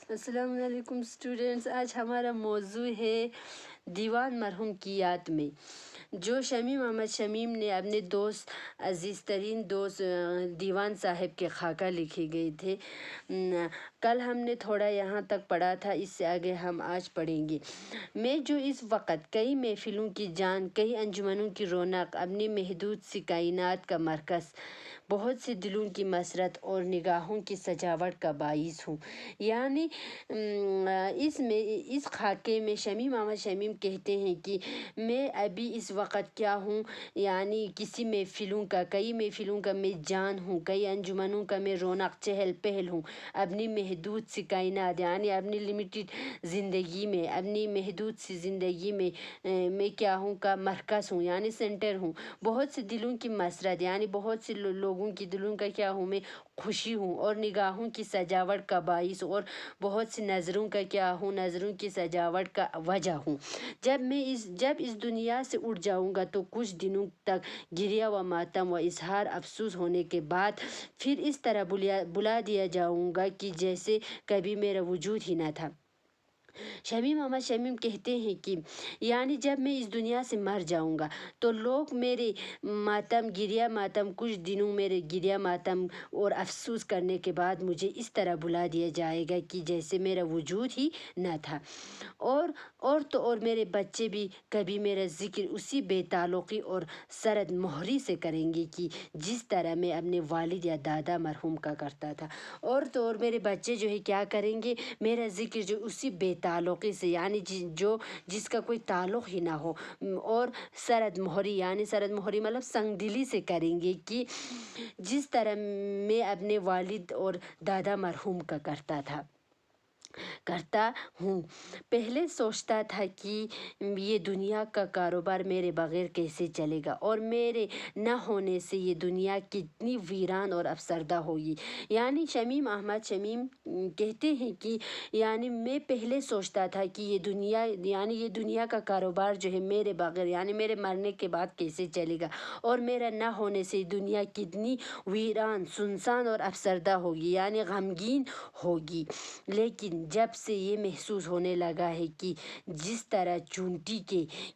السلام علیکم اسٹوڈینٹس، آج ہمارا موضوع ہے دیوان مرحوم کی یاد میں، جو شمیم احمد شمیم نے اپنے دوست عزیز ترین دوست دیوان صاحب کے خاکہ لکھے گئے تھے۔ کل ہم نے تھوڑا یہاں تک پڑھا تھا، اس سے آگے ہم آج پڑھیں گے۔ میں جو اس وقت کئی محفلوں کی جان، کئی انجمنوں کی رونق، اپنی محدود سی کائنات کا مرکز، بہت سے دلوں کی مسرت اور نگاہوں کی سجاوٹ کا باعث ہوں۔ یعنی اس خاکے میں شمیم احمد شمیم کہتے ہیں کہ میں ابھی اس وقت کیا ہوں، یعنی کئی محفلوں کا میں جان ہوں، کئی انجمنوں کا میں رونق چہل پہل ہوں، اپنی محدود سی کائنات یعنی اپنی لمیٹڈ زندگی میں، اپنی محدود سی زندگی میں کیا ہوں کا مرکز ہوں، یعنی سینٹر ہوں۔ بہت سے دلوں کی مسرت یعنی بہت سے لوگوں کی دلوں کا کیا ہوں، میں خوشی ہوں، اور نگاہوں کی سجاوٹ کا باعث، اور بہت سی نظروں کا کیا ہوں، نظروں کی سجاوٹ کا وجہ ہوں۔ جب اس دنیا سے اٹھ جاؤں گا تو کچھ دنوں تک گریہ و ماتم و اظہار افسوس ہونے کے بعد پھر اس طرح بلا دیا جاؤں گا کہ جیسے کبھی میرا وجود ہی نہ تھا۔ شمیم احمد شمیم کہتے ہیں کہ یعنی جب میں اس دنیا سے مر جاؤں گا تو لوگ میرے گریہ ماتم، کچھ دنوں میرے گریہ ماتم اور افسوس کرنے کے بعد مجھے اس طرح بلا دیا جائے گا کہ جیسے میرا وجود ہی نہ تھا، اور میرے بچے بھی کبھی میرا ذکر اسی بے تعلقی اور سرد مہری سے کریں گے کہ جس طرح میں اپنے والد یا دادا مرحوم کا کرتا تھا، اور میرے بچے جو ہے کیا کریں گے، میرا ذکر جو اسی بے تعلقی سے یعنی جس کا کوئی تعلق ہی نہ ہو، اور سرد مہری مطلب سنگ دلی سے کریں گے کہ جس طرح میں اپنے والد اور دادا مرحوم کا کرتا ہوں۔ پہلے سوچتا تھا کہ یہ دنیا کا کاروبار میرے بغیر کیسے چلے گا، اور میرے نہ ہونے سے یہ دنیا کتنی ویران اور افسردہ ہوگی۔ یعنی شمیم احمد شمیم کہتے ہیں کہ یعنی میں پہلے سوچتا تھا کہ یہ دنیا کا کاروبار جو ہے میرے بغیر یعنی میرے مرنے کے بعد کیسے چلے گا، اور میرا نہ ہونے سے دنیا کتنی ویران، سنسان اور افسردہ ہوگی، یعنی غمگین ہوگی۔ لیکن جب سے یہ محسوس ہونے لگا ہے کہ جس طرح چونٹی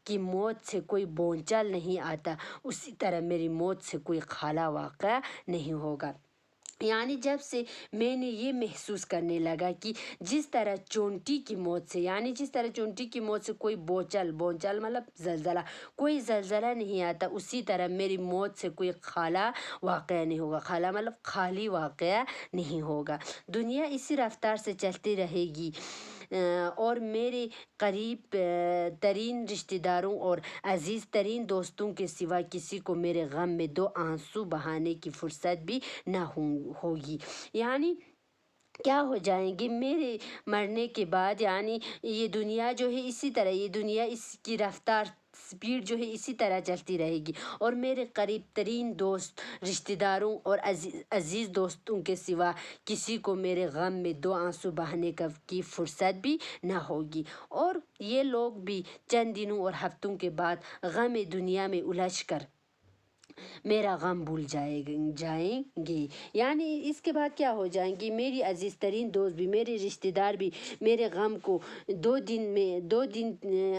کی موت سے کوئی بونچال نہیں آتا، اسی طرح میری موت سے کوئی خلا واقع نہیں ہوگا۔ یعنی جب سے میں نے یہ محسوس کرنے لگا کہ جس طرح چونٹی کی موت سے کوئی بونچال مطلب زلزلہ نہیں آتا، اسی طرح میری موت سے کوئی خلا واقع نہیں ہوگا۔ خلا مطلب خالی واقع نہیں ہوگا۔ دنیا اسی رفتار سے چلتی رہے گی، اور میرے قریب ترین رشتہ داروں اور عزیز ترین دوستوں کے سوا کسی کو میرے غم میں دو آنسو بہانے کی فرصت بھی نہ ہوگی۔ یعنی کیا ہو جائیں گے میرے مرنے کے بعد، یعنی یہ دنیا جو ہے اس کی رفتار سپیڈ جو ہے اسی طرح چلتی رہے گی، اور میرے قریب ترین دوست، رشتہ داروں اور عزیز دوستوں کے سوا کسی کو میرے غم میں دو آنسو بہانے کی فرصت بھی نہ ہوگی، اور یہ لوگ بھی چند دنوں اور ہفتوں کے بعد غم دنیا میں الجھ کر میرا غم بھول جائیں گے۔ یعنی اس کے بعد کیا ہو جائیں گی، میری عزیز ترین دوست بھی، میرے رشتہ دار بھی میرے غم کو دو دن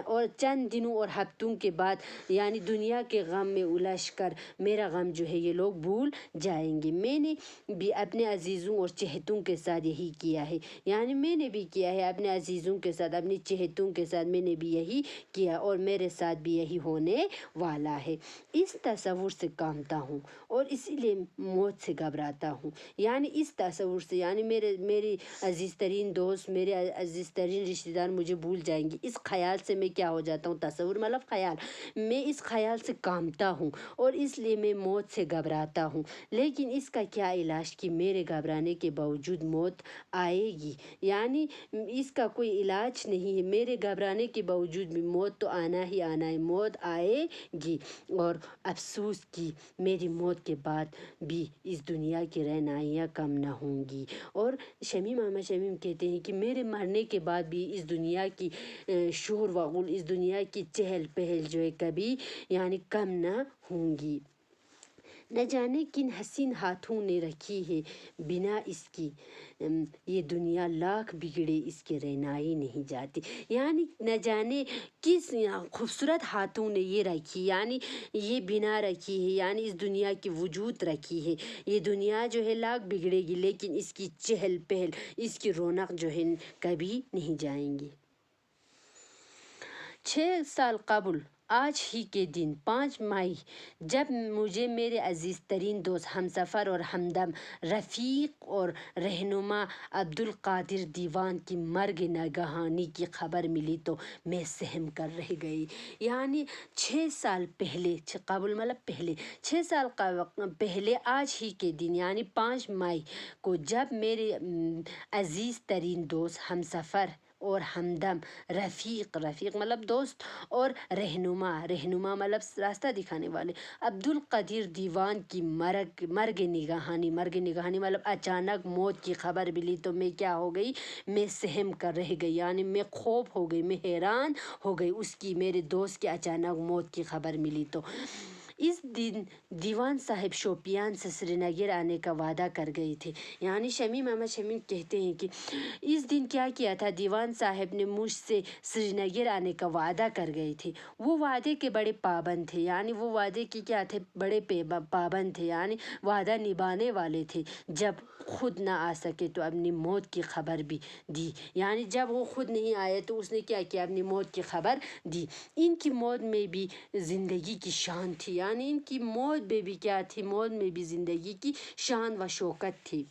اور چند دنوں اور ہفتوں کے بعد یعنی دنیا کے غم میں الجھ کر میرا غم جو ہے یہ لوگ بھول جائیں گے۔ میں نے بھی اپنے عزیزوں اور چہتوں کے ساتھ یہی کیا ہے، یعنی میں نے بھی کیا ہے اپنے عزیزوں کے ساتھ، اپنے چہتوں کے ساتھ میں نے بھی یہی کیا، اور میرے ساتھ بھی یہی ہونے والا ہے۔ اس تصور سے کانپتا ہوں اور اسی لیے موت سے گھبراتا ہوں۔ یعنی اس تصور سے یعنی میرے عزیز ترین دوست، میرے عزیز ترین رشتہ دار مجھے بھول جائیں گے، اس خیال سے میں کیا ہو جاتا ہوں، تصور مطلب خیال، میں اس خیال سے کانپتا ہوں، اور اس لیے میں موت سے گھبراتا ہوں۔ لیکن اس کا کیا علاج کہ میرے گھبرانے کے باوجود موت آئے گی، یعنی اس کا کوئی علاج نہیں ہے، میرے گھبرانے کے باوجود بھی موت تو آنا ہی آنا ہے، موت آئے گی، اور افسوس کہ میری موت کے بعد بھی اس دنیا کی رہنائیاں کم نہ ہوں گی۔ اور شمیم احمد شمیم کہتے ہیں کہ میرے مرنے کے بعد بھی اس دنیا کی شور و غل، اس دنیا کی چہل پہل جو ہے کبھی یعنی کم نہ ہوں گی۔ نہ جانے کن حسین ہاتھوں نے رکھی ہے بنا اس کی یہ دنیا، لاکھ بگڑے اس کے رعنائی نہیں جاتی. یعنی نہ جانے کس خوبصورت ہاتھوں نے یہ رکھی، یعنی یہ بنا رکھی ہے، یعنی اس دنیا کی وجود رکھی ہے. یہ دنیا جو ہے لاکھ بگڑے گی لیکن اس کی چہل پہل، اس کی رونق جو ہے کبھی نہیں جائیں گی. 6 سال قبل آج ہی کے دن 5 مئی، جب مجھے میرے عزیز ترین دوست، ہمسفر اور ہمدم، رفیق اور رہنما عبدالقادر دیوان کی مرگ ناگہانی کی خبر ملی تو میں سہم کر رہ گئی. یعنی 6 سال پہلے، قبل مطلب پہلے، 6 سال پہلے آج ہی کے دن یعنی 5 مئی کو جب میرے عزیز ترین دوست، ہمسفر اور ہمدم، رفیق مطلب دوست اور رہنما مطلب راستہ دکھانے والے، عبدالقادر دیوان کی مرگ نگہانی مطلب اچانک موت کی خبر ملی تو میں کیا ہو گئی، میں سہم کر رہ گئی. یعنی میں خوف ہو گئی، میں حیران ہو گئی اس کی، میرے دوست کی اچانک موت کی خبر ملی تو. اس دن دیوان صاحب شوپیان سے سری نگر آنے کا وعدہ کر گئے تھے. یعنی شمیم احمد شمیم کہتے ہیں کہ اس دن کیا کیا تھا، دیوان صاحب نے مجھ سے سری نگر آنے کا وعدہ کر گئے تھے. وہ وعدے کے بڑے پابند تھے، یعنی وہ وعدے کے کیا تھے، بڑے پابند تھے، یعنی وعدہ نبھانے والے تھے. جب خود نہ آ سکے تو اپنی موت کی خبر بھی دی. یعنی جب وہ خود نہیں آئے تو اس نے کیا کیا، اپنی موت کی خبر دی. ان کی موت میں بھی زندگی کی شان تھی، یعنی ان کی موت میں بھی کیا تھی، موت میں بھی زندگی کی شان و شوکت تھی.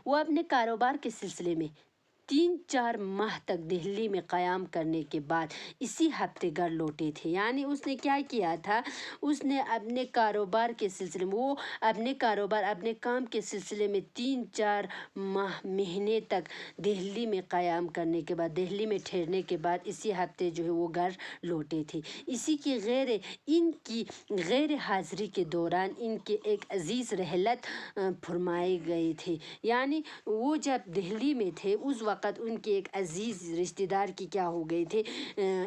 وہ اپنے کاروبار کے سلسلے میں 3-4 ماہ تک دہلی میں قیام کرنے کے بعد اسی ہفتے گھر لوٹے تھے. یعنی اس نے کیا کیا تھا، اس نے اپنے کاروبار کے سلسلے میں، وہ اپنے کام کے سلسلے میں 3-4 مہینے تک دہلی میں قیام کرنے کے بعد، دہلی میں ٹھہرنے کے بعد اسی ہفتے جو ہے وہ گھر لوٹے تھے. ان کی غیر حاضری کے دوران ان کے ایک عزیز رحلت فرمائے گئے تھے. یعنی وہ جب دہلی میں تھے اس وقت ان کے ایک عزیز رشتہ دار کی کیا ہو گئے تھے،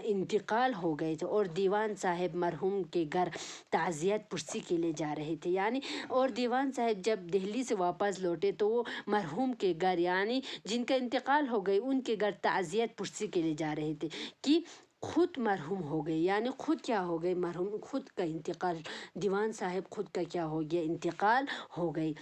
انتقال ہو گئے تھے، اور دیوان صاحب مرحوم کے گھر تعزیت پرسی کے لیے جا رہے تھے. یعنی اور دیوان صاحب جب دہلی سے واپس لوٹے تو وہ مرحوم کے گھر، یعنی جن کا انتقال ہو گئی، ان کے گھر تعزیت پرسی کے لیے جا رہے تھے کہ خود مرحوم ہو گئے. یعنی خود کیا ہو گئے، مرحوم، خود کا انتقال، دیوان صاحب خود کا کیا ہو گیا، انتقال ہو گئی.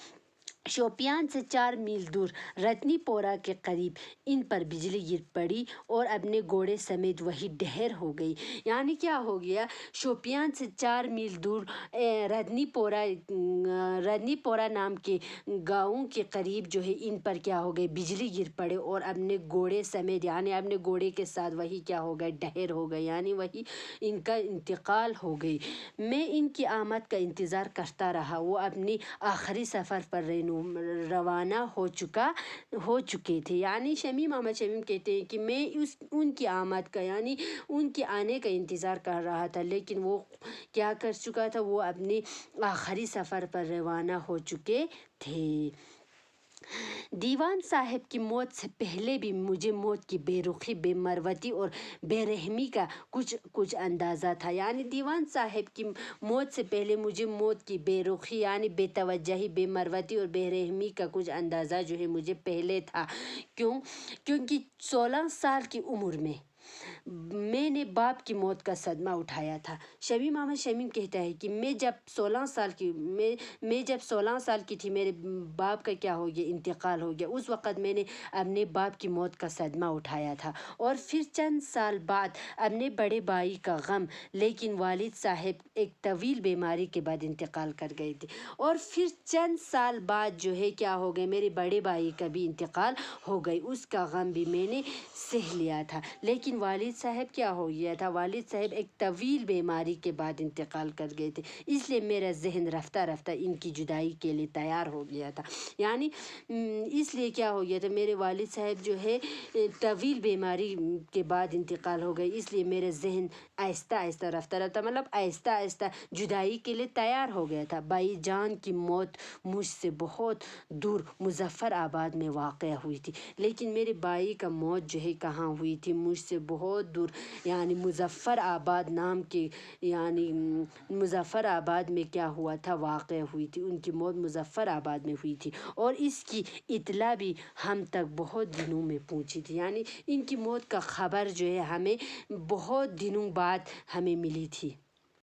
شوپیان سے 4 میل دور رتنی پورہ کے قریب ان پر بجلی گر پڑی اور اپنے گھوڑے سمیت وہی ڈھیر ہو گئی. یعنی کیا ہو گیا، شوپیان سے 4 میل دور رتنی پورہ نام کے گاؤں کے قریب جو ہے ان پر کیا ہو گئی، بجلی گر پڑے اور اپنے گھوڑے سمیت، یعنی اپنے گھوڑے کے ساتھ وہی کیا ہو گئے، ڈھیر ہو گئے، یعنی وہی ان کا انتقال ہو گئی. میں ان کی آمد کا انتظار کرتا رہا. وہ اپنی آخری سفر پر روانہ ہو چکے تھے. یعنی شمیم احمد شمیم کہتے ہیں کہ میں ان کی آمد کا، یعنی ان کے آنے کا انتظار کر رہا تھا، لیکن وہ کیا کر چکا تھا، وہ اپنے آخری سفر پر روانہ ہو چکے تھے. دیوان صاحب کی موت سے پہلے بھی مجھے موت کی بے رخی، بے مروتی اور بے رحمی کا کچھ اندازہ تھا. یعنی دیوان صاحب کی موت سے پہلے مجھے موت کی بے رخی، یعنی بے توجہی، بے مروتی اور بے رحمی کا کچھ اندازہ جو ہے مجھے پہلے تھا. کیونکہ 16 سال کی عمر میں نے باپ کی موت کا صدمہ اٹھایا تھا. شمیم احمد شمیم کہتا ہے کہ میں جب 16 سال کی تھی، میرے باپ کا کیا ہو گیا، انتقال ہو گیا. اس وقت میں نے اپنے باپ کی موت کا صدمہ اٹھایا تھا، اور پھر چند سال بعد اپنے بڑے بھائی کا غم. لیکن والد صاحب ایک طویل بیماری کے بعد انتقال کر گئے تھے، اور پھر چند سال بعد جو ہے کیا ہو گئے، میرے بڑے بھائی کا بھی انتقال ہو گئی. اس کا غم بھی میں نے سہ لیا تھا. لیکن والد صاحب کیا ہو گیا تھا، والد صاحب ایک طویل بیماری کے بعد انتقال کر گئے تھے. اس لیے میرا ذہن رفتہ رفتہ ان کی جدائی کے لیے تیار ہو گیا تھا. یعنی اس لیے کیا ہو گیا تھا، میرے والد صاحب جو ہے طویل بیماری کے بعد انتقال ہو گئے. اس لیے میرا ذہن آہستہ آہستہ رفتہ مطلب آہستہ آہستہ جدائی کے لیے تیار ہو گیا تھا. بھائی جان کی موت مجھ سے بہت دور مظفر آباد میں واقع ہوئی تھی، لیکن میرے بھائی کا موت جو ہے کہاں ہوئی تھی، مجھ سے بہت دور یعنی مظفر آباد نام کے یعنی مظفر آباد میں کیا ہوا تھا، واقع ہوئی تھی، ان کی موت مظفر آباد میں ہوئی تھی، اور اس کی اطلاع بھی ہم تک بہت دنوں میں پہنچی تھی، یعنی ان کی موت کا خبر جو ہے ہمیں بہت دنوں بعد ہمیں ملی تھی۔